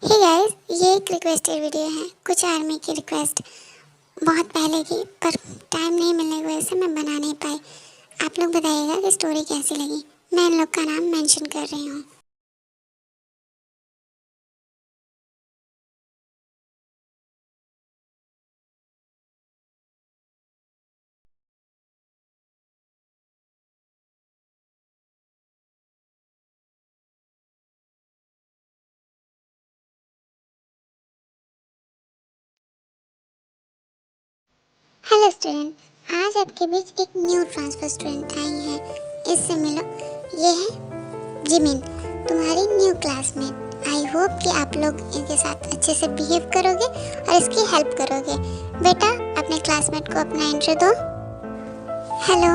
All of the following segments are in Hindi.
हे गाइस, ये एक रिक्वेस्टेड वीडियो है। कुछ आर्मी की रिक्वेस्ट बहुत पहले की, पर टाइम नहीं मिलने की वजह से मैं बना नहीं पाई। आप लोग बताइएगा कि स्टोरी कैसी लगी। मैं इन लोग का नाम मेंशन कर रही हूँ। हेलो स्टूडेंट, आज आपके बीच एक न्यू ट्रांसफर स्टूडेंट आई है। इससे मिलो। ये है जिमिन, तुम्हारी न्यू क्लासमेट। आई होप कि आप लोग इनके साथ अच्छे से बिहेव करोगे और इसकी हेल्प करोगे। बेटा, अपने क्लासमेट को अपना इंट्रो दो। हेलो,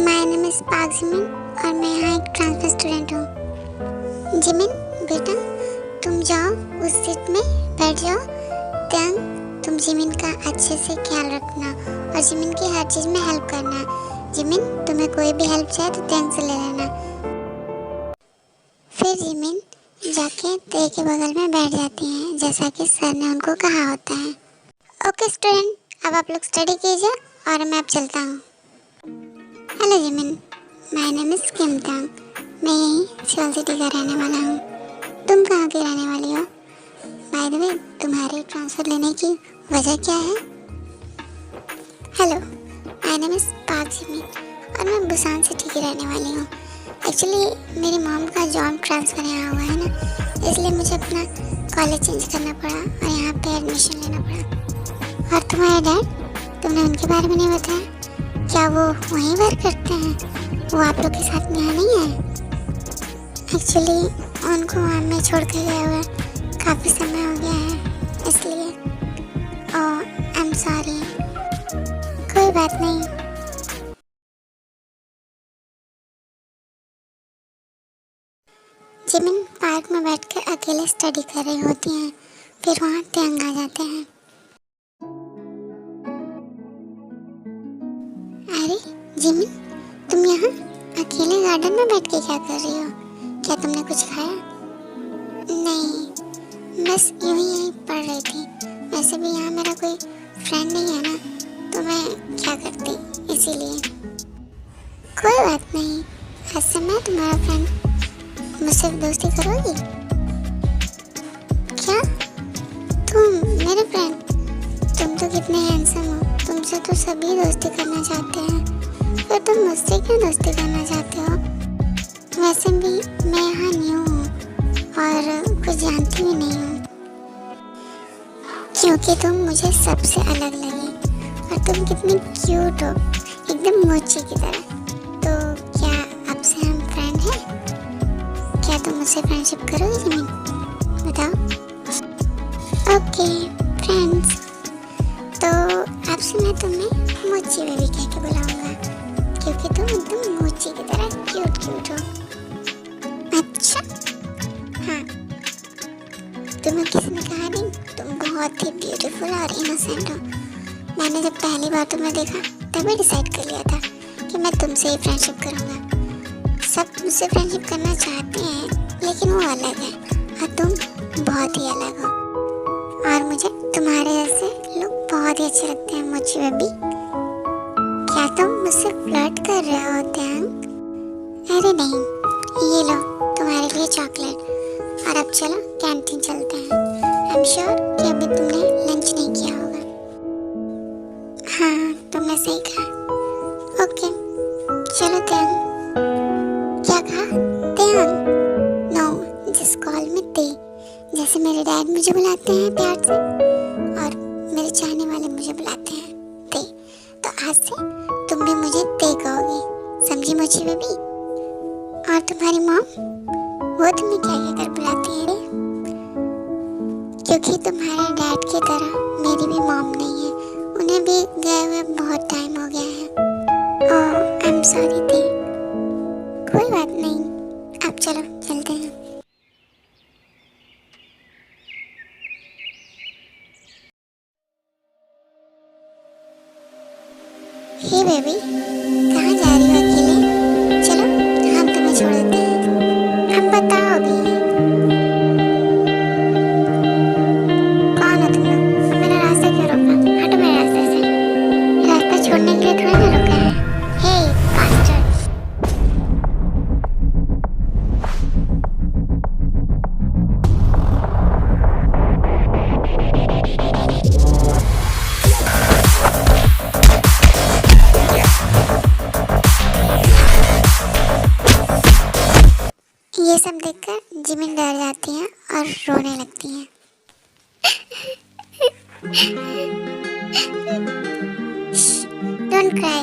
माय नेम इज पाक जिमिन और मैं यहाँ एक ट्रांसफर स्टूडेंट हूँ। जिमिन बेटा, तुम जाओ उस सीट में बैठ जाओ। त्यांग, तुम जिमिन का अच्छे से ख्याल रखना और जिमिन की हर चीज़ में हेल्प करना। जिमिन, तुम्हें कोई भी हेल्प चाहिए तो त्यांग से ले लेना। फिर जिमिन जाके ते के बगल में बैठ जाती हैं, जैसा कि सर ने उनको कहा होता है। ओके स्टूडेंट, अब आप लोग स्टडी कीजिए और मैं अब चलता हूँ। Hello Jimin, my name is Kim त्यांग। मैं यहीं सियोल सिटी का रहने वाला हूँ। तुम कहाँ की रहने वाली हो? बाय द वे, तुम्हारे ट्रांसफ़र लेने की वजह क्या है? हेलो, माय नेम इज पाक जिमिन और मैं बुसान सिटी की रहने वाली हूँ। एक्चुअली मेरी मॉम का जॉब ट्रांसफ़र यहाँ हुआ है ना, इसलिए मुझे अपना कॉलेज चेंज करना पड़ा और यहाँ पे एडमिशन लेना पड़ा। और तुम्हारे डैड, तुमने उनके बारे में नहीं बताया? क्या वो वहीं वर्क करते हैं? वो आप लोग के साथ में यहाँ नहीं है? एक्चुअली उनको वहाँ में छोड़ के गए हुए काफ़ी समय हो गया है, इसलिए। ओह, आई एम सॉरी। कोई बात नहीं। जिमिन पार्क में बैठकर अकेले स्टडी कर रही होती हैं। फिर वहाँ त्यांग आ जाते हैं। अरे जिमिन, तुम यहाँ अकेले गार्डन में बैठ के क्या कर रही हो? क्या तुमने कुछ खाया? नहीं, बस यूं ही यहीं पढ़ रही थी। वैसे भी यहाँ मेरा कोई फ्रेंड नहीं है ना, तो मैं क्या करती, इसीलिए। कोई बात नहीं, आज से मैं तुम्हारा फ्रेंड। मुझसे दोस्ती करोगी क्या? तुम मेरे फ्रेंड? तुम तो कितने हैंडसम हो, तुमसे तो सभी दोस्ती करना चाहते हैं, फिर तुम मुझसे क्यों दोस्ती करना चाहते हो? वैसे भी मैं यहाँ न्यू हूँ और कुछ जानती भी नहीं हूँ, क्योंकि तुम मुझे सबसे अलग लगी और तुम कितनी क्यूट हो, एकदम मोची की तरह। तो क्या आपसे हम फ्रेंड हैं? क्या तुम मुझसे फ्रेंडशिप करोगी जिमिन? बताओ। ओके फ्रेंड्स, तो आपसे मैं तुम्हें मोची बेबी कह के बुलाऊंगा, क्योंकि तुम एकदम मोची की तरह क्यूट क्यूट हो। अच्छा, हाँ, तुम्हें किसी ने कहा नहीं तुम बहुत ही ब्यूटीफुल और इनोसेंट हो? मैंने जब पहली बार तुम्हें देखा तभी डिसाइड कर लिया था कि मैं तुमसे ही फ्रेंडशिप करूँगा। सब मुझसे फ्रेंडशिप करना चाहते हैं, लेकिन वो अलग है और तुम बहुत ही अलग हो। और मुझे तुम्हारे जैसे लोग बहुत ही अच्छे लगते हैं मोची बेबी। क्या तुम मुझसे फ्लर्ट कर रहे हो त्यांग? अरे नहीं, ये लो तुम्हारे लिए चॉकलेट। और अब चलो कैंटीन चलते हैं। आई एम श्योर कि अभी तुमने लंच नहीं किया होगा। हाँ, तुमने सही कहा। ओके चलो त्यांग। क्या कहा? त्यांग? नो, जस्ट कॉल मी ते, जैसे मेरे डैड मुझे बुलाते हैं प्यार से और मेरे चाहने वाले मुझे बुलाते हैं ते। तो आज से तुम भी मुझे ते कहोगी, समझी मोची बेबी? और तुम्हारी मॉम, वो तुम्हें क्या कहकर बुलाती है? क्योंकि तुम्हारे डैड की तरह मेरी भी मॉम नहीं है, उन्हें भी गए हुए बहुत टाइम हो गया है। ओह, आई एम सॉरी ते। कोई बात नहीं, अब चलो चलते हैं। हे बेबी, कहाँ जा रही हो अकेले? चलो हम तुम्हें छोड़ देते हैं। अब बताओ अभी। ये सब देखकर जिमिन डर जाती हैं और रोने लगती हैं। डोंट क्राई,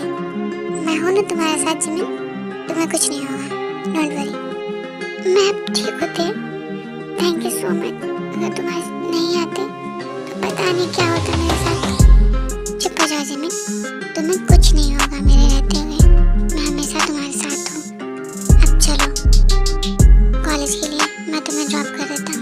मैं हूं ना तुम्हारे साथ जिमिन, तुम्हें कुछ नहीं होगा, डोंट वरी। मैं अब ठीक होते, थैंक यू सो मच। अगर तुम आज नहीं आते तो पता नहीं क्या होता मेरे साथ। चुप हो जाओ जिमिन, तुम्हें कुछ नहीं होगा मेरे रहते हुए, मैं हमेशा तुम्हारे साथ हूँ। अब चलो कॉलेज के लिए, मैं तुम्हें ड्रॉप कर देता हूँ।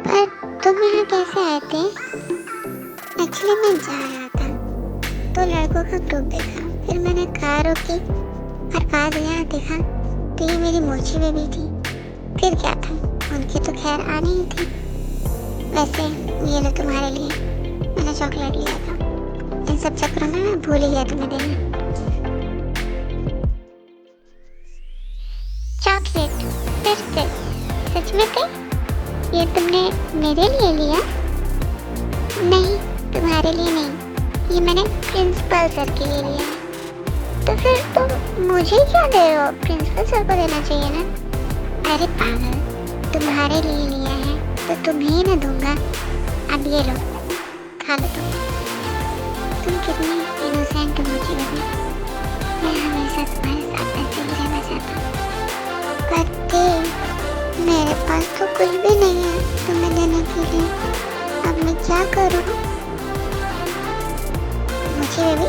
पर तुम यहाँ कैसे आए थे? एक्चुअली मैं जा रहा था तो लड़कों का ग्रुप देखा, फिर मैंने कार रोकी और आज यहाँ देखा तो ये मेरी मोची बेबी थी। फिर क्या था, उनकी तो खैर आनी ही थी। वैसे ये लो तुम्हारे लिए, मैंने चॉकलेट लिया था। इन सब चक्करों में मैं भूल ही गया तुम्हें देना। चॉकलेट फिर से? सच में थे? ये तुमने मेरे लिए लिया? नहीं, तुम्हारे लिए नहीं, ये मैंने प्रिंसिपल सर के लिए लिया है। तो फिर तुम मुझे क्या दे रहे हो? प्रिंसिपल सर को देना चाहिए ना। अरे पागल, तुम्हारे लिए लिया है तो तुम्हें ही ना दूंगा। अब ये लो, खा लो तुम कितनी इनोसेंट हो मुझे लगी। मैं हमेशा तुम्हारे साथ ऐसे ही रहना चाहता हूँ। करते मेरे पास तो कुछ भी नहीं है तुम्हें देने के लिए, अब मैं क्या करूँ? मुझे बेबी,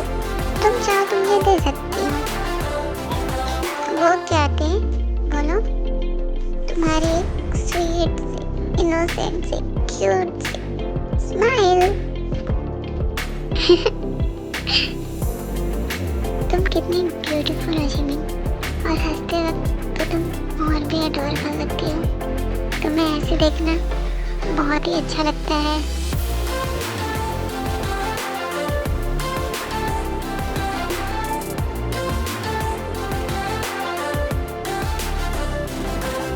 तुम चाहो तो मुझे दे सकती हो। वो क्या थे, बोलो? तुम्हारी एक स्वीट से, इनोसेंट से, क्यूट से स्माइल। तुम कितनी ब्यूटीफुल हो जिमिन, और हंसते वक्त तो तुम और भी अडोर कर सकती हो। तुम्हें ऐसे देखना बहुत ही अच्छा लगता है।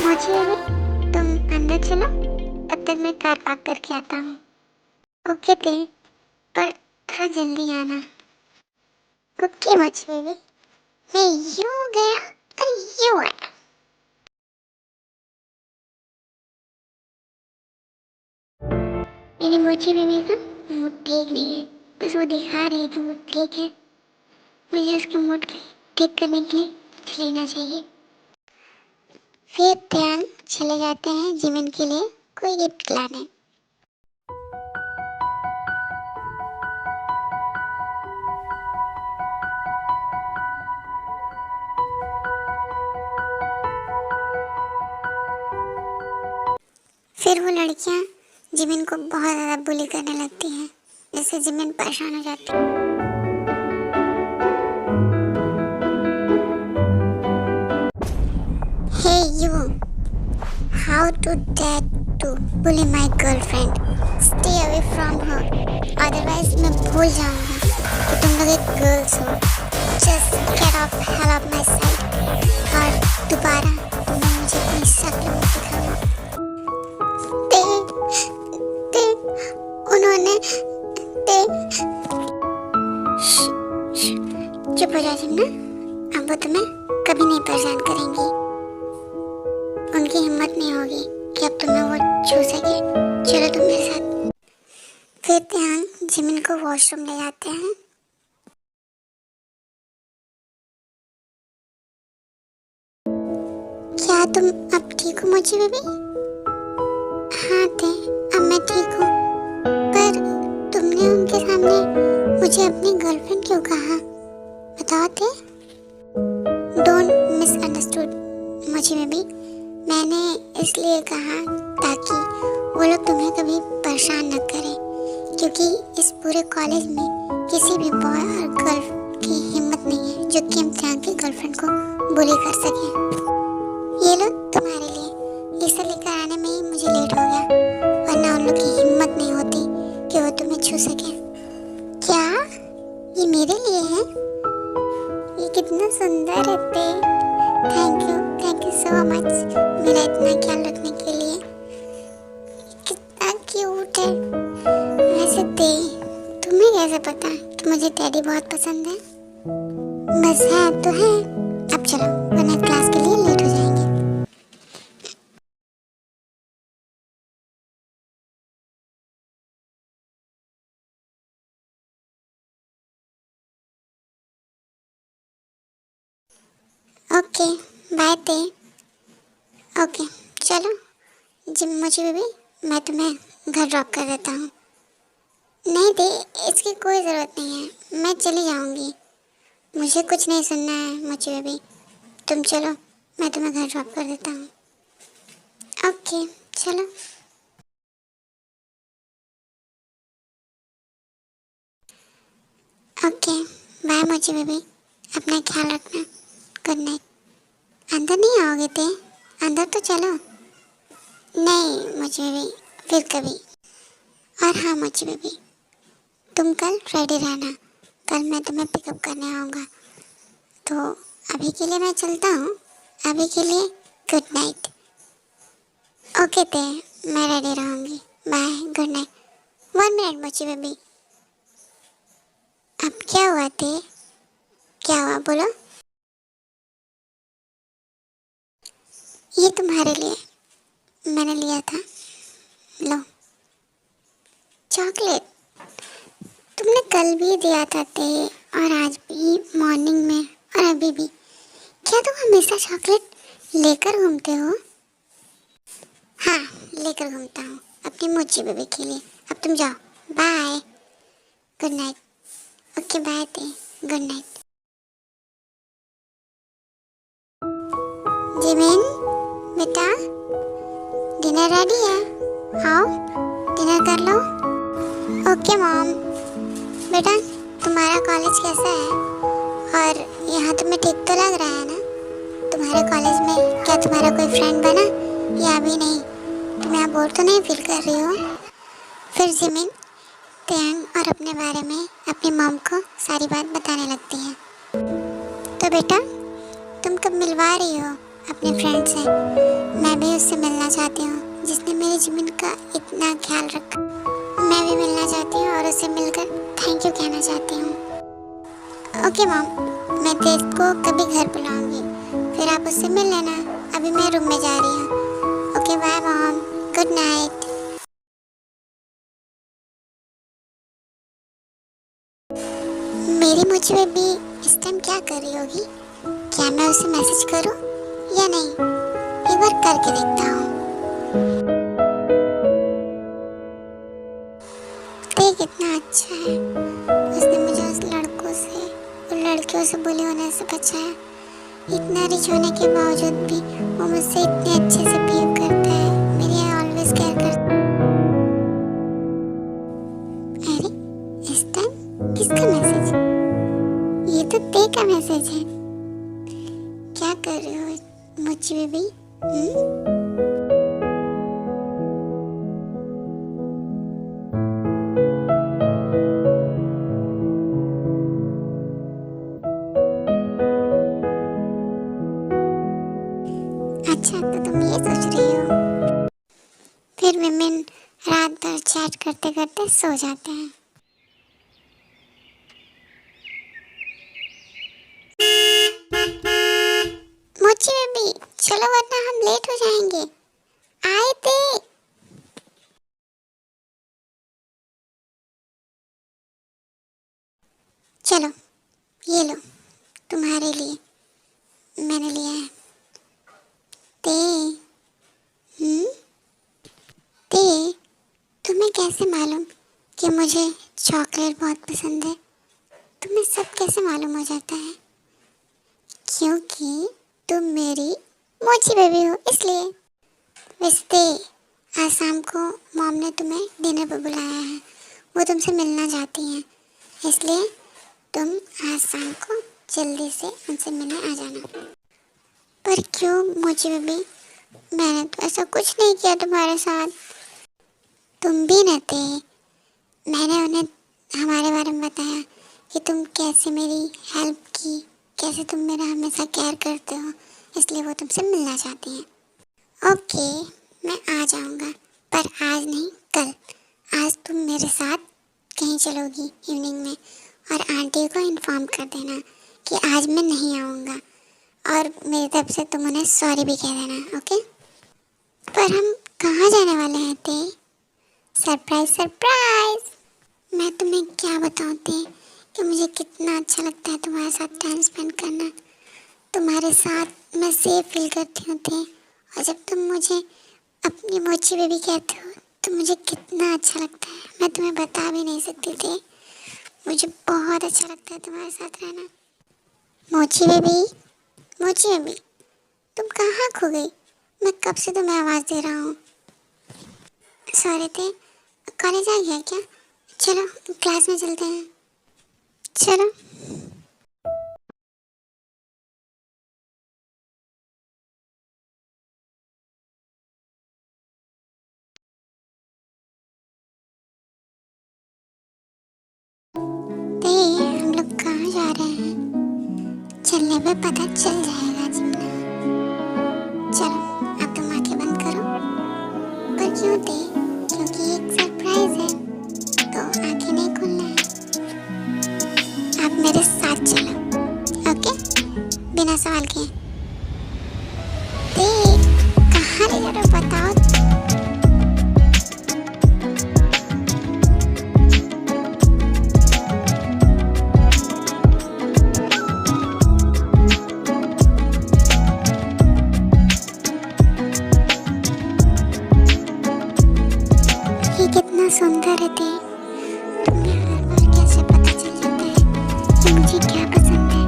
मुझे तुम अंदर चलो, तब तक मैं कार पार्क करके आता हूँ। ओके थे, पर थोड़ा जल्दी आना। ओके मुझे बेबी, मैं यूं गया और यूं आया। मेरी मोची बेबी का मूड ठीक नहीं है, बस वो दिखा रही थी मूड ठीक है। मुझे उसके मूड ठीक करने के लिए कुछ लेना चाहिए। फिर ध्यान चले जाते हैं जिमिन के लिए कोई गिफ्ट लाने। फिर वो लड़कियां जिमिन को बहुत ज़्यादा बुली करने लगती हैं, जिससे जिमिन परेशान हो जाती है। Hey you, how to dare to bully my girlfriend? Stay away from her, otherwise मैं भूल जाऊंगा कि तुम लोग एक गर्ल्स हो। Just get off hell of my sight, और दोबारा तुमने मुझे अपनी शक्ल में दिखाना। उन्होंने चुप हो जाओ जिन्ना, अब वो तुम्हें कभी नहीं परेशान करेंगी। उनकी हिम्मत नहीं होगी कि अब तुम्हें वो छू सके। चलो तुम मेरे साथ। फिर ध्यान जिमिन को वॉशरूम ले जाते हैं। क्या तुम अब ठीक हो मुझे बेबी? हाँ थे, अब मैं ठीक हूँ, पर तुमने उनके सामने मुझे अपनी गर्लफ्रेंड क्यों कहा? बताओ थे। डोंट मिसअंडरस्टूड मुझे बेबी, मैंने इसलिए कहा ताकि वो लोग तुम्हें कभी परेशान न करें, क्योंकि इस पूरे कॉलेज में किसी भी बॉय और गर्ल की हिम्मत नहीं है जो कि इम्तिहान की गर्लफ्रेंड को बुली कर सके। ये लो तुम्हारे लिए, इसे लेकर आने में ही मुझे लेट हो गया, वरना उन लोग की हिम्मत नहीं होती कि वो तुम्हें छू सके। क्या ये मेरे लिए है? ये कितना सुंदर है। थैंक यू सो मच मेरा इतना ख्याल रखने के लिए। कितना क्यूट है। वैसे तुम्हें कैसे पता मुझे टेडी बहुत पसंद है। बस है तो है। अब चलो वरना क्लास के लिए लेट हो जाएंगे। ओके बाय ते। ओके चलो जिम मुझे बेबी, मैं तुम्हें घर ड्रॉप कर देता हूँ। नहीं दे, इसकी कोई ज़रूरत नहीं है, मैं चली जाऊँगी। मुझे कुछ नहीं सुनना है मुझे बेबी, तुम चलो, मैं तुम्हें घर ड्रॉप कर देता हूँ। ओके चलो। ओके बाय मुझे बेबी, अपना ख्याल रखना। Good night. अंदर नहीं आओगे ते? अंदर तो चलो। नहीं मुझे बेबी, फिर कभी। और हाँ मुझे बेबी, तुम कल रेडी रहना, कल मैं तुम्हें पिकअप करने आऊँगा। तो अभी के लिए मैं चलता हूँ, अभी के लिए गुड नाइट। ओके ते, मैं रेडी रहूँगी। Bye, good night. 1 मिनट मुझे बेबी। अब क्या हुआ ते? क्या हुआ बोलो? ये तुम्हारे लिए मैंने लिया था, लो चॉकलेट। तुमने कल भी दिया था ते, और आज भी मॉर्निंग में, और अभी भी। क्या तुम हमेशा चॉकलेट लेकर घूमते हो? हाँ लेकर घूमता हूँ अपनी मोची बेबी के लिए। अब तुम जाओ, bye, good night. Okay bye ते, गुड नाइट। जिमिन बेटा, डिनर रेडी है, आओ डिनर कर लो। Okay mom. बेटा तुम्हारा कॉलेज कैसा है? और यहाँ तुम्हें ठीक तो लग रहा है ना? तुम्हारे कॉलेज में क्या तुम्हारा कोई फ्रेंड बना या अभी नहीं? तुम यहाँ बोर तो नहीं फील कर रही हो? फिर जिमिन तेयंग और अपने बारे में अपनी मॉम को सारी बात बताने लगती है। तो बेटा तुम कब मिलवा रही हो अपने फ्रेंड से? मैं भी उससे मिलना चाहती हूँ जिसने मेरी जिमिन का इतना ख्याल रखा। मैं भी मिलना चाहती हूँ और उससे मिलकर थैंक यू कहना चाहती हूँ। ओके मॉम, मैं तेज को कभी घर बुलाऊंगी, फिर आप उससे मिल लेना। अभी मैं रूम में जा रही हूँ। Okay bye mom, good night. मेरी मुझे बेबी इस टाइम क्या कर रही होगी? क्या मैं उसे मैसेज करूं या नहीं? एक बार करके देखता हूँ। तो कितना अच्छा है, उसने मुझे उस लड़कों से, उन लड़कियों से बुले होने से बचाया। इतना रिच होने के बावजूद भी वो मुझसे इतने अच्छे से बिहेव करता है, मेरी ऑलवेज केयर करता है। अरे इस टाइम किसका मैसेज? ये तो ते का मैसेज है। क्या कर रहे हो मुझे बेबी? अच्छा तो तुम ये सोच रही हो। फिर विमेन रात भर चैट करते करते सो जाते हैं। मोची बेबी चलो वरना हम लेट हो जाएंगे। आए थे। चलो ये लो तुम्हारे लिए, मैंने लिया है। ते ते तुम्हें कैसे मालूम कि मुझे चॉकलेट बहुत पसंद है? तुम्हें सब कैसे मालूम हो जाता है? क्योंकि तुम मेरी मोची बेबी हो इसलिए। वैसे आज शाम को मॉम ने तुम्हें डिनर पर बुलाया है, वो तुमसे मिलना चाहती हैं, इसलिए तुम आज शाम को जल्दी से उनसे मिलने आ जाना। पर क्यों मोची बेबी, मैंने तो ऐसा कुछ नहीं किया तुम्हारे साथ। तुम भी न थे, मैंने उन्हें हमारे बारे में बताया कि तुम कैसे मेरी हेल्प की, कैसे तुम मेरा हमेशा केयर करते हो, इसलिए वो तुमसे मिलना चाहती हैं। ओके मैं आ जाऊंगा, पर आज नहीं कल। आज तुम मेरे साथ कहीं चलोगी इवनिंग में, और आंटी को इन्फॉर्म कर देना कि आज मैं नहीं आऊँगा, और मेरी तरफ से तुम उन्हें सॉरी भी कह देना, ओके। पर हम कहाँ जाने वाले हैं ते? Surprise surprise. मैं तुम्हें क्या बताऊँ ते कि मुझे कितना अच्छा लगता है तुम्हारे साथ टाइम स्पेंड करना। तुम्हारे साथ मैं सेफ फील करती हूँ ते, और जब तुम मुझे अपनी मोची बेबी कहते हो तो मुझे कितना अच्छा लगता है, मैं तुम्हें बता भी नहीं सकती थे। मुझे बहुत अच्छा लगता है तुम्हारे साथ रहना। मोची बेबी, मोची बेबी, तुम कहाँ खो गई? मैं कब से तुम्हें आवाज़ दे रहा हूँ। सॉरी थे, कॉलेज आ गया क्या? चलो क्लास में चलते हैं, चलो। ते हम लोग कहाँ जा रहे हैं? चलने पे पता चल जाएगा जिन्ना। चलो अब तुम आंखें बंद करो। पर क्यों ते? क्योंकि एक सरप्राइज है, तो आंखें नहीं खोलना है। आप मेरे साथ चलो, ओके, बिना सवाल के। ते कहाँ ले जा रहे हो बताओ? ये कितना सुंदर है ते। तुम्हें हर बार कैसे पता चल जाता है कि मुझे क्या पसंद है।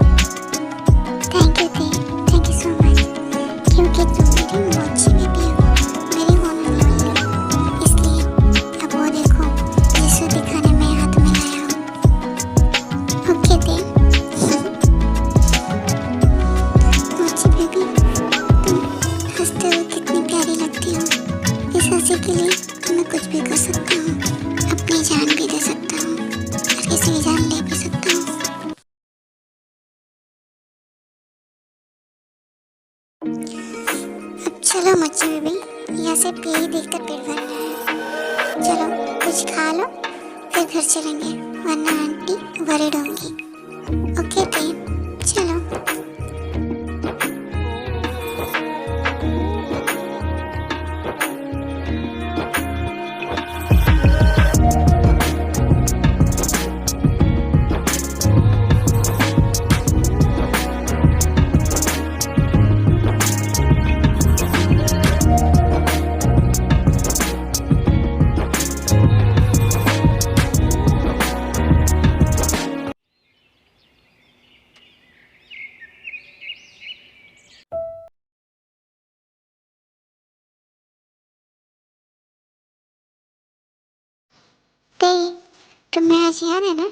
थैंक यू ते, थैंक यू सो मच, क्योंकि तुम मेरी मोची बेबी हो, मेरी होने वाली हो। इसलिए अब वो देखो जिसे दिखाने मैं यहाँ तुम्हें लाया हूँ, ओके ते। मोची बेबी, तुम हंसते हुए कितनी प्यारी लगती हो। इस हंसी के लिए मैं कुछ भी कर सकता हूँ, अपनी जान भी दे सकता हूँ, और किसी की जान ले भी सकता हूँ। अब चलो मच्छी बेबी, यहाँ से यही देखकर पेट भर रहा है। चलो कुछ खा लो, फिर घर चलेंगे, वरना आंटी वरीड होंगी, ओके टे, चलो। ते तुम्हें आज याद है ना,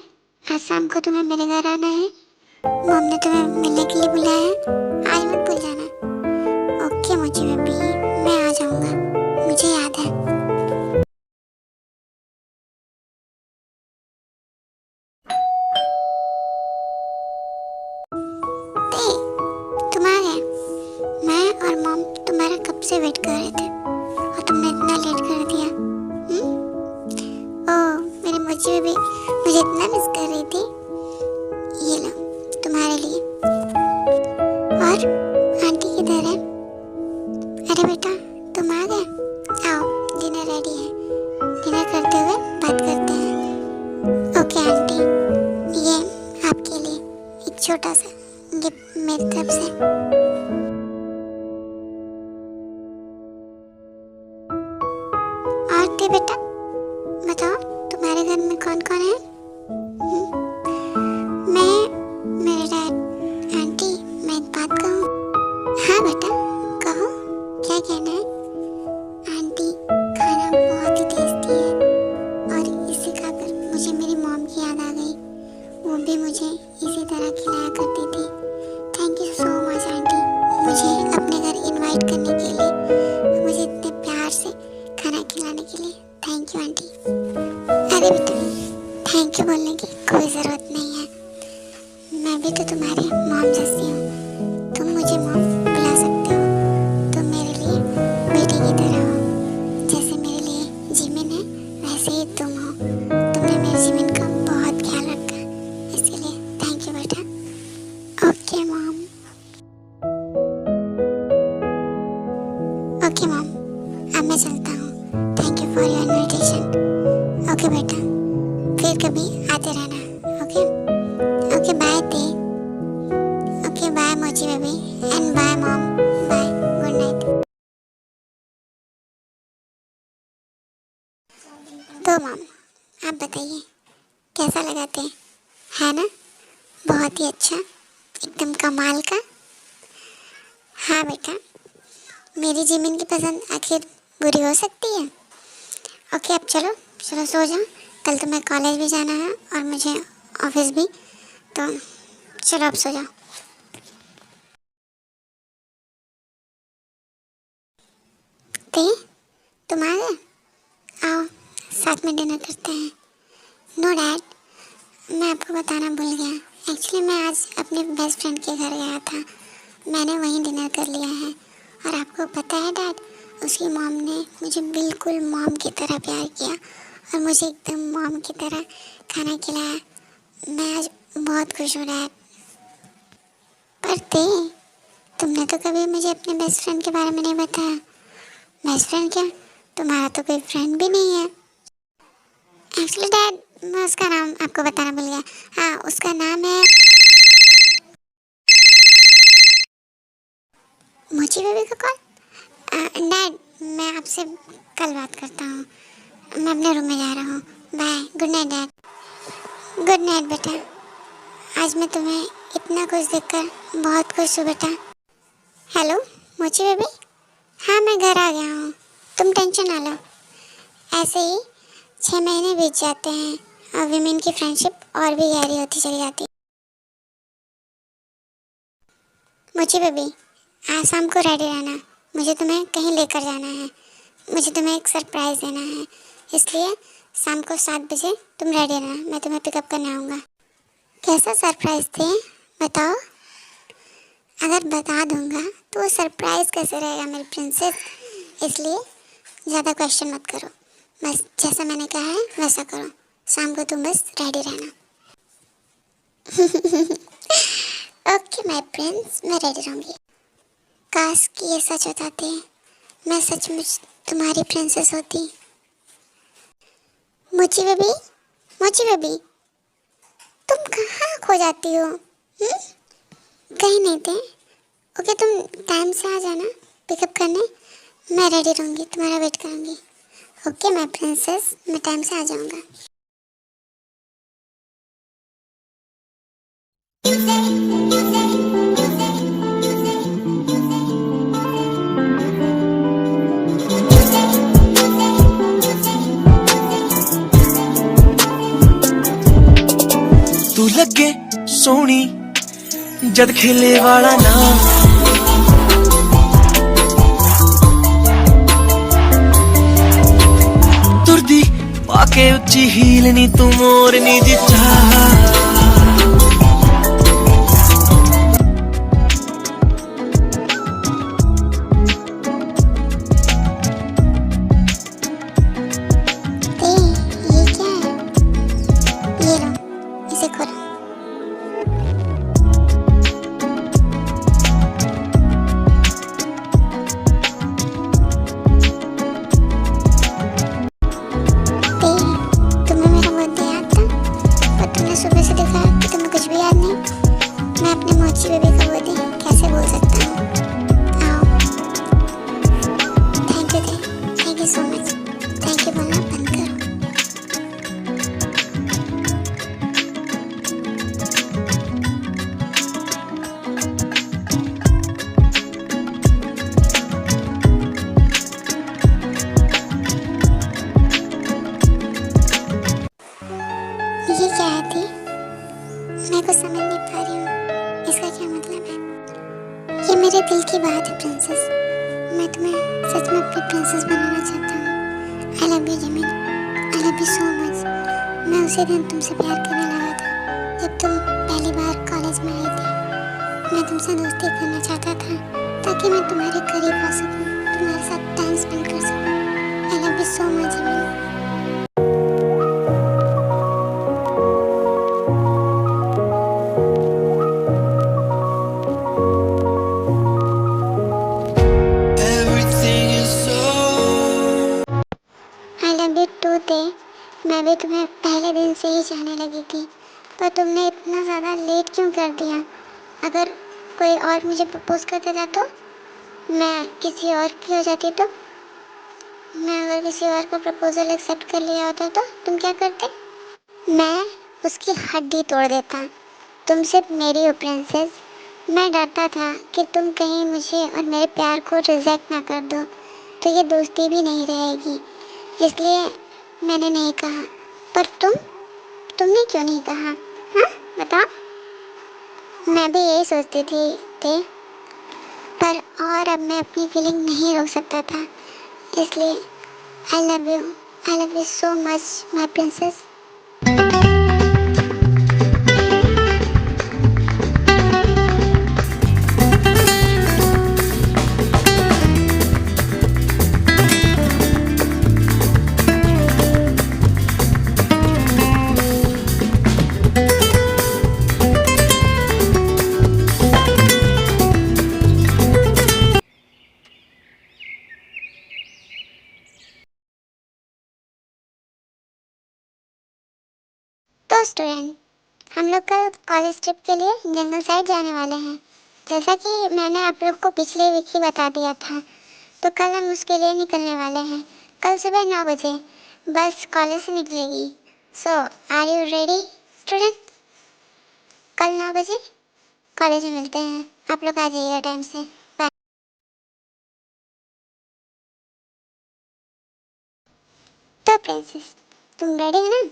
आज शाम को तुम्हें मेरे घर आना है। मम्मी ने तुम्हें मिलने के लिए बुलाया है, आज मत भूल जाना, ओके मुझे बेबी, मैं आ जाऊंगा, मुझे याद है। ते तुम आ गए। मैं और मॉम तुम्हारा कब से वेट कर रहे थे, और तुमने इतना लेट कर दिया। ओह मेरी मुझे बेबी, मुझे इतना मिस कर रही थी। ये लो तुम्हारे लिए। और आंटी किधर है? अरे बेटा तुम आ गए, आओ डिनर रेडी है, डिनर करते हुए बात करते हैं। ओके आंटी, ये आपके लिए एक छोटा सा गिफ्ट मेरी तरफ से। और ते बेटा बताओ तुम्हारे घर में कौन कौन है? मैं, मेरे डैड, आंटी, मैं एक बात कहूँ? हाँ बेटा कहो, क्या कहना है? आंटी खाना बहुत ही टेस्टी है, और इसे खाकर मुझे मेरी मॉम की याद आ गई। वो भी मुझे इसी तरह खिलाया करती थी। Thank you so much aunty, मुझे अपने घर इनवाइट करने के लिए, मुझे इतने प्यार से खाना खिलाने के लिए। Thank you aunty. अरे बेटा थैंक यू बोलने की कोई ज़रूरत नहीं है, मैं भी तो तुम्हारी मॉम जैसी हूँ। तुम मुझे मॉम बुला सकते हो, तुम मेरे लिए बेटी की तरह हो। जैसे मेरे लिए जिमिन है, वैसे ही तुम हो। तुमने मेरे जिमिन का बहुत ख्याल रखा, ओके मॉम। ओके मॉम, अब मैं चलता हूँ। Thank you for your invitation. Okay बेटा, फिर कभी आते रहना। ओके ओके, बाय ते। Okay bye Mochi baby and bye mom. Bye, good night. तो मॉम, आप बताइए कैसा लगाते हैं, है ना? बहुत ही अच्छा, एकदम कमाल का। हाँ बेटा, मेरी जिमिन की पसंद आखिर बुरी हो सकती है? ओके अब चलो चलो सो जाओ, कल तो मैं कॉलेज भी जाना है और मुझे ऑफिस भी, तो चलो अब सो जाओ। ते, तुम आ गए? आओ साथ में डिनर करते हैं। नो डैड, मैं आपको बताना भूल गया। एक्चुअली मैं आज अपने बेस्ट फ्रेंड के घर गया था, मैंने वहीं डिनर कर लिया है। और आपको पता है डैड, उसकी मॉम ने मुझे बिल्कुल मॉम की तरह प्यार किया और मुझे एकदम मॉम की तरह खाना खिलाया। मैं आज बहुत खुश हूँ डैड। पर ते, तुमने तो कभी मुझे अपने बेस्ट फ्रेंड के बारे में नहीं बताया। बेस्ट फ्रेंड क्या, तुम्हारा तो कोई फ्रेंड भी नहीं है। एक्चुअली डैड, मैं उसका नाम आपको बताना भूल गया। हाँ, उसका नाम है मोची बेबी का कॉल। डैड, मैं आपसे कल बात करता हूँ, मैं अपने रूम में जा रहा हूँ। Bye, good night dad. Good night बेटा। आज मैं तुम्हें इतना खुश देखकर बहुत खुश हूँ बेटा। हेलो मोची बेबी, हाँ मैं घर आ गया हूँ, तुम टेंशन ना लो। ऐसे ही 6 महीने बीत जाते हैं और विमेन की फ्रेंडशिप और भी गहरी होती चली जाती है। मोची बेबी, आज शाम को रेडी रहना, मुझे तुम्हें कहीं लेकर जाना है, मुझे तुम्हें एक सरप्राइज़ देना है, इसलिए शाम को 7 बजे तुम रेडी रहना, मैं तुम्हें पिकअप करने आऊँगा। कैसा सरप्राइज़ थे, बताओ? अगर बता दूँगा तो वो सरप्राइज़ कैसे रहेगा मेरी प्रिंसेस, इसलिए ज़्यादा क्वेश्चन मत करो, बस जैसा मैंने कहा है वैसा करो। शाम को तुम बस रेडी रहना। ओके माय प्रिंस, मैं रेडी रहूँगी। काश कि ये सच होता थे, मैं सचमुच तुम्हारी प्रिंसेस होती। मोची बेबी, मोची बेबी, तुम कहाँ खो जाती हो? कहीं नहीं थे। ओके, तुम टाइम से आ जाना पिकअप करने, मैं रेडी रहूँगी, तुम्हारा वेट करूँगी। ओके माय प्रिंसेस, मैं टाइम से आ जाऊँगा। तू लगे सोनी जद खेले वाला ना, तुरदी पाके उच्ची हील नी तू मोरनी दी चाह। ये क्या है? ये लो, इसे खोलो। तुम्हें मेरा बर्थडे याद था, पर तुमने सुबह से दिखाया कि तुम्हें कुछ भी याद नहीं। मैं अपने मोची बेबी का बर्थडे कैसे भूल सकता हूँ? आओ, thank you so much. Thank you बोलना बंद करो। ये क्या है थी? मैं कुछ समझ नहीं पा रही हूँ, इसका क्या मतलब है? ये मेरे दिल की बात है प्रिंसेस, मैं तुम्हें सच में अपनी प्रिंसेस बनाना चाहता हूँ। I love you Jimin, I love you so much. मैं उसी दिन तुमसे प्यार करने लगा था जब तुम पहली बार कॉलेज में आई थी। मैं तुमसे दोस्ती करना चाहता था ताकि मैं तुम्हारे करीब आ सकूँ, तुम्हारे साथ टाइम स्पेंड कर सकूँ। I love you so much Jimin. कर दिया। अगर कोई और मुझे प्रपोज कर देता तो, मैं किसी और की हो जाती तो, मैं अगर किसी और का प्रपोजल एक्सेप्ट कर लिया होता तो तुम क्या करते? मैं उसकी हड्डी तोड़ देता। तुम सिर्फ मेरी हो प्रिंसेस। मैं डरता था कि तुम कहीं मुझे और मेरे प्यार को रिजेक्ट ना कर दो, तो ये दोस्ती भी नहीं रहेगी, इसलिए मैंने नहीं कहा। पर तुमने क्यों नहीं कहा? हाँ बताओ। मैं भी यही सोचती थी, पर और अब मैं अपनी फीलिंग नहीं रोक सकता था, इसलिए I love you so much my princess. तो स्टूडेंट, हम लोग कल कॉलेज ट्रिप के लिए जंगल साइड जाने वाले हैं। जैसा कि मैंने आप लोग को पिछले वीक ही बता दिया था, तो कल हम उसके लिए निकलने वाले हैं। कल सुबह 9 बजे बस कॉलेज से निकलेगी। सो आर यू रेडी स्टूडेंट? कल 9 बजे कॉलेज में मिलते हैं। आप लोग आ जाइएगा टाइम से। बाय। तो प्रिंसेस, तुम रेडी हो ना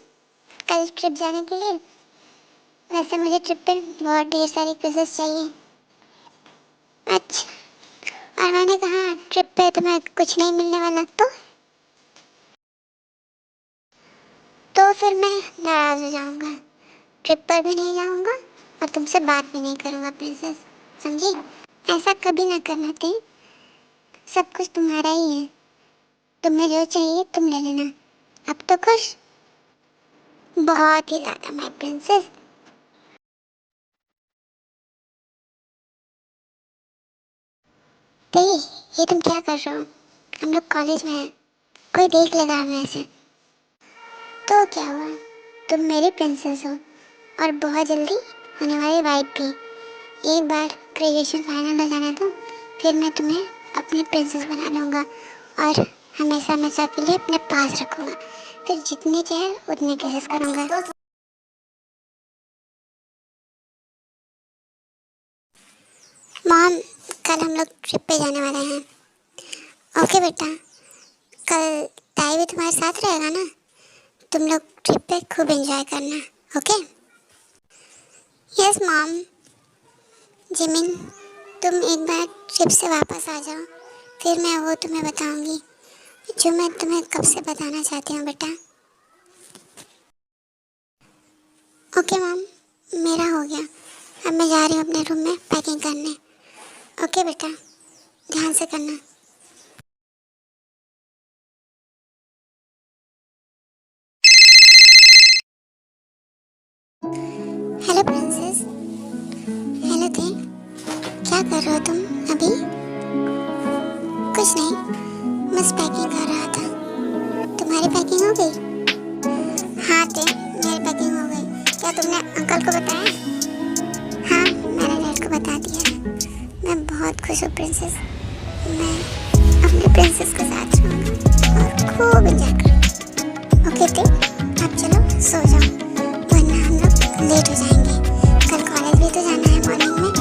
कल ट्रिप जाने के लिए? वैसे मुझे ट्रिप पे बहुत ढेर सारी क्विज़ेस चाहिए। अच्छा, और मैंने कहा ट्रिप पे तुम्हें कुछ नहीं मिलने वाला तो फिर मैं नाराज़ हो जाऊंगा। ट्रिप पर भी नहीं जाऊंगा और तुमसे बात भी नहीं करूंगा प्रिंसेस, समझी? ऐसा कभी ना करना थी। सब कुछ तुम्हारा ही है। तुम्हें जो चाहिए तुम ले लेना। अब तो खुश? बहुत ही ज़्यादा माय प्रिंसेस। तेरी, ये तुम क्या कर रहे हो? हम लोग कॉलेज में हैं, कोई देख लेगा हमें ऐसे। तो क्या हुआ, तुम मेरी प्रिंसेस हो और बहुत जल्दी होने वाली वाइफ भी। एक बार ग्रेजुएशन फाइनल हो जाना तो फिर मैं तुम्हें अपनी प्रिंसेस बना लूँगा और हमेशा हमेशा के लिए अपने पास रखूँगा। फिर जितने चाहे उतने केसेस करूँगा। मॉम, कल हम लोग ट्रिप पे जाने वाले हैं। ओके बेटा, कल ताई भी तुम्हारे साथ रहेगा ना? तुम लोग ट्रिप पे खूब एंजॉय करना। ओके? Yes mom. जिमिन, तुम एक बार ट्रिप से वापस आ जाओ, फिर मैं वो तुम्हें बताऊंगी जो मैं तुम्हें कब से बताना चाहती हूँ बेटा। ओके मॉम, मेरा हो गया। अब मैं जा रही हूँ अपने रूम में पैकिंग करने। ओके बेटा, ध्यान से करना। Hello princess. हेलो थे, क्या कर रहे हो तुम अभी? कुछ नहीं, बस पैकिंग कर रहा था। तुम्हारी पैकिंग हो गई? हाँ थे, मेरी पैकिंग हो गई। क्या तुमने अंकल को बताया? हाँ, मैंने डैड को बता दिया है। मैं बहुत खुश हूँ प्रिंसेस। मैं अपने प्रिंसेस के साथ रहूँगा और खूब एंजॉय करूँगा। ओके थे, अब चलो सो जाओ, वरना हम लोग लेट हो जाएंगे। कल कॉलेज भी तो जाना है मॉर्निंग में,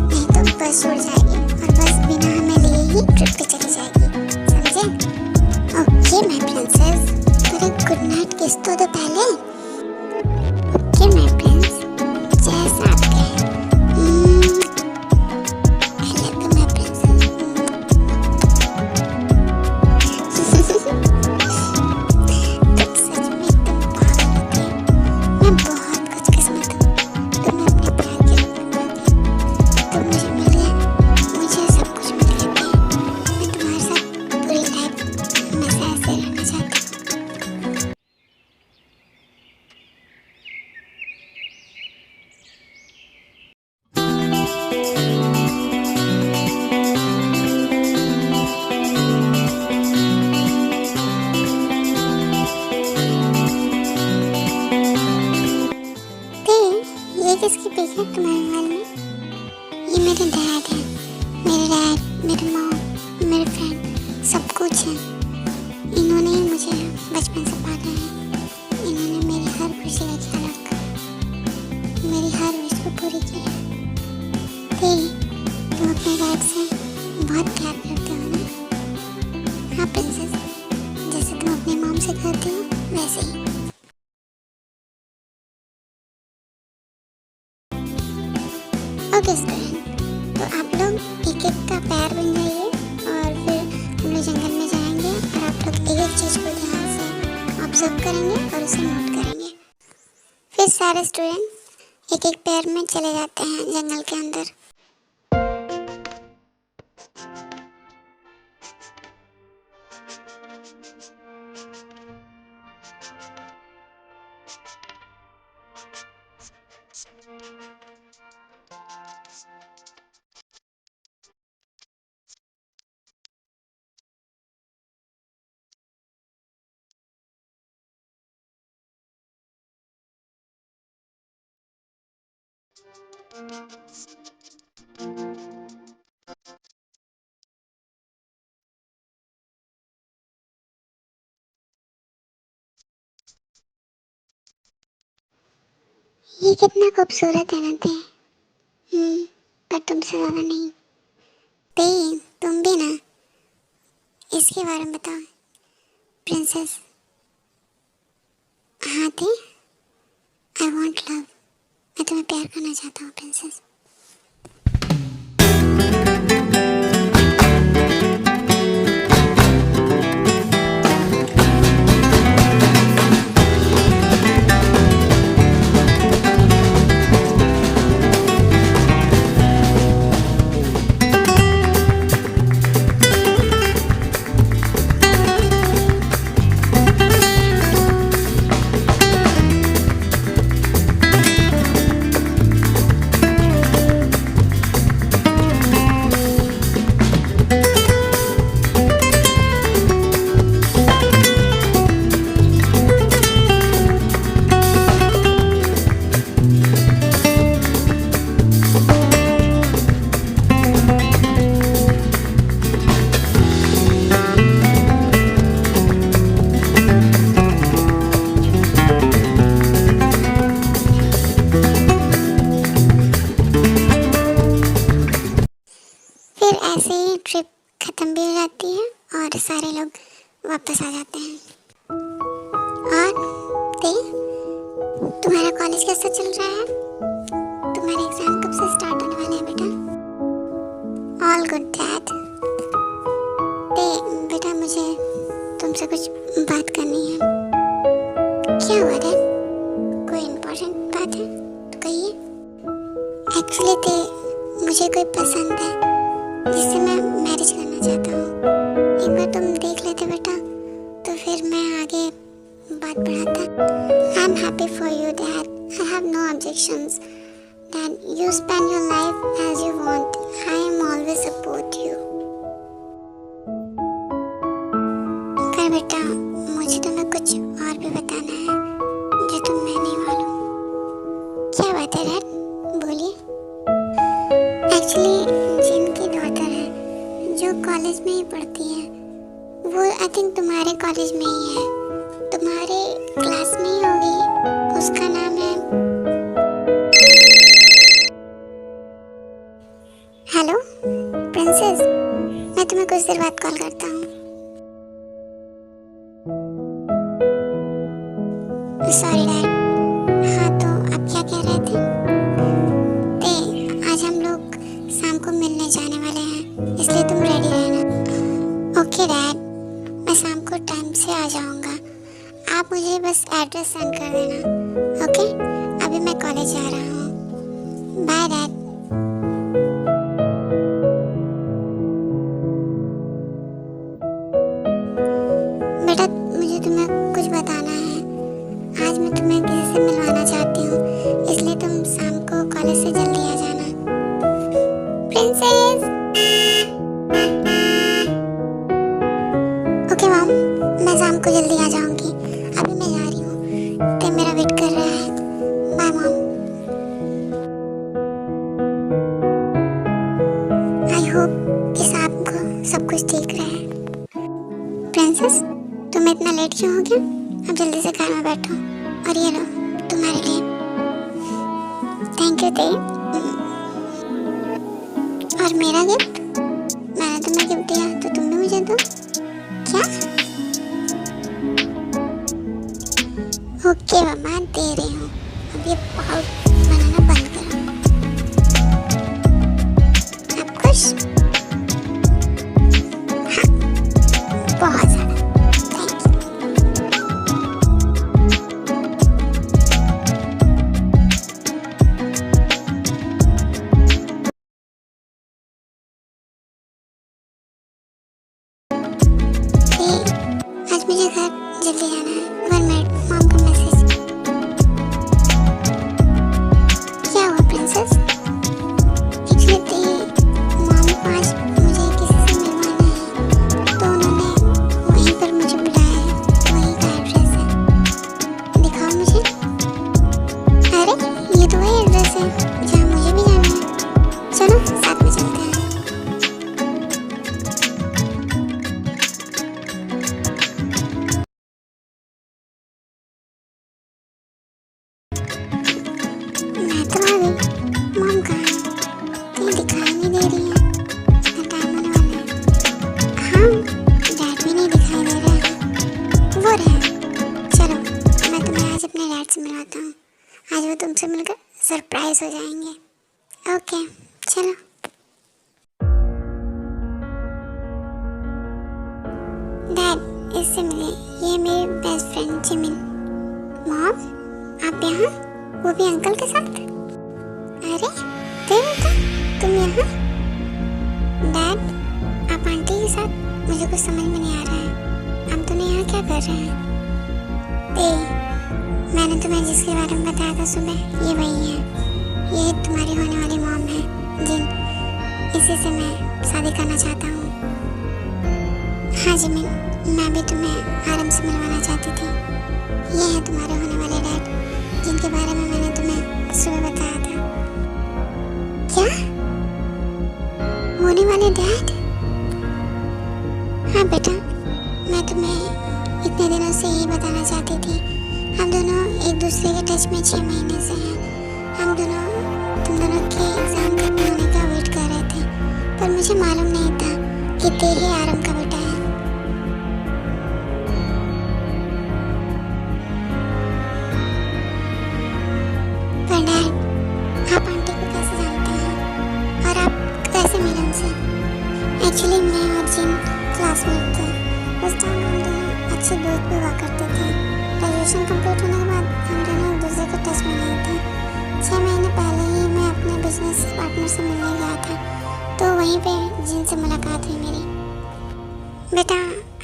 नहीं तो बस छूट जाएगी और बस बिना हमें लिए ही ट्रिप पे चली जाएगी, समझे? ओके माय प्रिंसेस, पर एक गुड नाइट किस तो दो पहले। ओके माय प्रिंस, जैसा आप कहें। I love you my princess. तुम सच में एकदम पागल होते हो। मैं बहुत खुशकिस्मत हूँ, तुम्हें अपने प्यार के रंग में पाती हूँ। तुम मुझे मिल गए मेरे डैड हैं। मेरे मॉम, मेरे फ्रेंड, सब कुछ है। इन्होंने ही मुझे बचपन से पाला है। इन्होंने मेरी हर खुशी का ख्याल रखा, मेरी हर विश को पूरी की है। तुम अपने डैड से बहुत प्यार करते हो ना? हाँ प्रिंसेस, जैसे तुम अपनी मॉम से करती हो वैसे ही। ओके स्टूडेंट, तो आप लोग एक एक का पैर बन जाइए और फिर हम लोग जंगल में जाएंगे और आप लोग एक एक चीज़ को ध्यान से ऑब्जर्व करेंगे और उसे नोट करेंगे। फिर सारे स्टूडेंट एक एक पैर में चले जाते हैं जंगल के अंदर। ये कितना खूबसूरत है ना ते? पर तुमसे ज़्यादा नहीं। ते तुम भी ना इसके बारे में बताओ प्रिंसेस। हाँ ते, आई वॉन्ट लव। मैं तुम्हें प्यार करना चाहता हूँ प्रिंसेस। फिर ऐसे ही ट्रिप ख़त्म भी हो जाती है और सारे लोग वापस आ जाते हैं। और ते, तुम्हारा कॉलेज कैसा चल रहा है? तुम्हारे एग्ज़ाम कब से स्टार्ट होने वाले हैं बेटा? All good dad. ते बेटा, मुझे तुमसे कुछ बात करनी है। क्या हुआ डैड? कोई इम्पोर्टेंट बात है तो कहिए। एक्चुअली ते, मुझे कोई पसंद है जिससे मैं मैरिज करना चाहता हूँ। एक बार तुम देख लेते बेटा तो फिर मैं आगे बात बढ़ाता। I am happy for you dad, I have no objections dad, you spend your life as you want, I am always support you. पर बेटा, मुझे तुम्हें कुछ और भी बताना है जो तुम्हें नहीं मालूम। क्या बात है डैड, बोलिए। एक्चुअली जिनकी डॉटर है जो कॉलेज में ही पढ़ती है, वो आई थिंक तुम्हारे कॉलेज में ही है, तुम्हारे क्लास में ही होगी। उसका नाम है, हेलो प्रिंसेस, मैं तुम्हें कुछ देर बाद कॉल करता हूँ। Sorry dad. हाँ तो आप क्या कह रहे थे? आज हम लोग शाम को मिलने जाने वाले हैं, इसलिए तुम रेडी रहना। ओके डैड, मैं शाम को टाइम से आ जाऊंगा। आप मुझे बस एड्रेस सेंड कर देना। ओके, अभी मैं कॉलेज जा रहा हूँ। Bye dad. बेटा, मुझे तुम्हें कुछ बताना है। आज मैं तुम्हें किसी से मिलवाना चाहती हूँ, इसलिए तुम शाम को कॉलेज से जल्दी आ जाना। प्रिंसेस। ओके मॉम, मैं शाम को जल्दी आ जाऊंगी। अभी मैं जा रही हूँ, ते मेरा वेट कर रहा है। Bye mom. होप इस आपको सब कुछ ठीक रहे। प्रिंसेस, तुम इतना लेट क्यों हो गया? अब जल्दी से कार में बैठो और ये लो तुम्हारे लिए। थैंक यू ते। और मेरा गिफ्ट, मैंने तुम्हें गिफ्ट दिया तो तुम भी मुझे दो। क्या? ओके मम्मा, दे रही हूँ। अब ये पाउच बनाना बंद करो। आप खुश? हाँ, बहुत ज़्यादा। Thank you. आज मुझे घर जल्दी जाना है। 1 मिनट, मॉम का मैसेज। क्या हुआ प्रिंसेस? एक्चुअली मॉम को आज मुझे किसी से मिलवाना है, तो उन्होंने वहीं पर मुझे बुलाया है। वहीं का एड्रेस है, दिखाओ मुझे। अरे ये तो वही एड्रेस है जहाँ मुझे भी जाना है। चलो साथ में चलते हैं। मैं तो आ गई। मॉम कहाँ है? कहीं दिखाई नहीं दे रही है। इतना टाइम होने वाला है। हाँ, डैड भी नहीं दिखाई दे रहा है। वो रहे। चलो मैं तुम्हें आज अपने डैड से मिलवाता हूँ। आज वो तुमसे मिलकर सरप्राइज हो जाएंगे। ओके चलो। डैड, इससे मिले, ये मेरी बेस्ट फ्रेंड जिमिन। मॉम, आप यहाँ, वो भी अंकल के साथ? अरे देवता, तुम यहाँ? डैड, आप आंटी के साथ? मुझे कुछ समझ में नहीं आ रहा है। आप दोनों यहाँ क्या कर रहे हैं? मैंने तुम्हें जिसके बारे में बताया था सुबह, ये वही है। ये तुम्हारी होने वाली मॉम है जिन, इसी से मैं शादी करना चाहता हूँ। हाँ जिमिन, मैं भी तुम्हें आराम से मिलवाना चाहती थी। ये है तुम्हारे होने वाले डैड, जिनके बारे में मैंने तुम्हें सुबह बताया था। क्या? होने वाले डैड? हाँ बेटा, मैं तुम्हें इतने दिनों से यही बताना चाहती थी। हम दोनों एक दूसरे के टच में 6 महीने से हैं। हम दोनों तुम दोनों के एग्जाम खत्म होने का वेट कर रहे थे, पर मुझे मालूम नहीं था कि तेरे आराम का बेटा है। पर डैड, आप आंटी को कैसे जानते हैं और आप कैसे मिले उनसे? एक्चुअली मैं और जिन क्लासमेट थे। उस टाइम हम दोनों अच्छे दोस्त भी हुआ करते थे। ग्रेजुएशन कंप्लीट होने के बाद हम दोनों एक दूसरे के टच में नहीं थे। 6 महीने पहले ही मैं अपने बिजनेस पार्टनर से मिलने गया था, तो वहीं पे जिन से मुलाकात हुई मेरी। बेटा,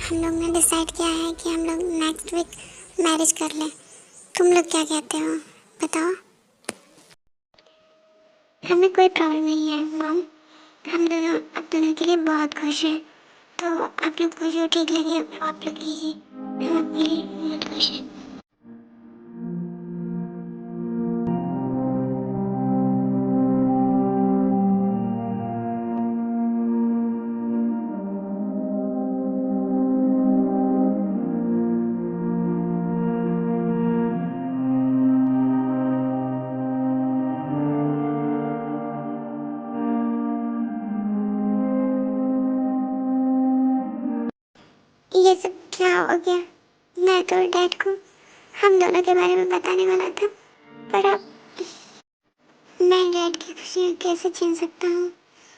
हम लोग ने डिसाइड किया है कि हम लोग नेक्स्ट वीक मैरिज कर लें। तुम लोग क्या कहते हो, बताओ? हमें कोई प्रॉब्लम नहीं है मॉम। हम दोनों आप दोनों के लिए बहुत खुश हैं। तो आप लोग को जो ठीक लगे आप लोग कीजिए। हम आपके लिए बहुत खुश हैं। ये सब क्या हो गया? मैं तो डैड को हम दोनों के बारे में बताने वाला था, पर अब मैं डैड की खुशियाँ कैसे छीन सकता हूँ?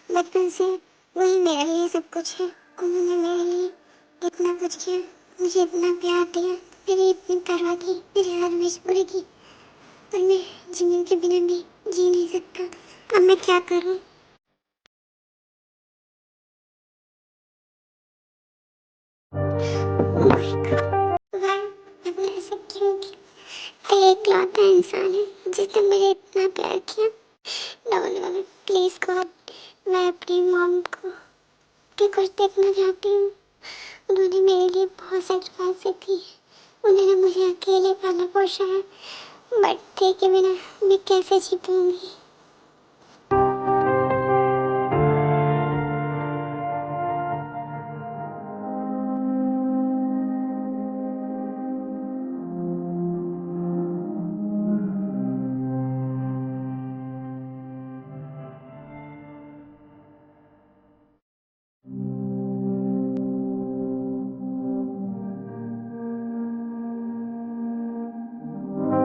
बचपन से वही मेरे लिए सब कुछ है। उन्होंने मेरे लिए इतना कुछ किया, मुझे इतना प्यार दिया, मेरी इतनी परवाह की, मेरी हर विश पूरी की, पर मैं जिमिन के बिना भी जी नहीं सकता। अब मैं क्या करूँ? भगवान, मैंने ऐसा क्यों किया? एक लौता इंसान है जिसने मुझे इतना प्यार किया। No no no, please God, मैं अपनी मॉम को भी कुछ देखना चाहती हूँ। उन्होंने मेरे लिए बहुत सेक्रीफाइस की। उन्होंने मुझे अकेले पाला पोसा है, बट थे के बिना मैं कैसे जी पाऊंगी?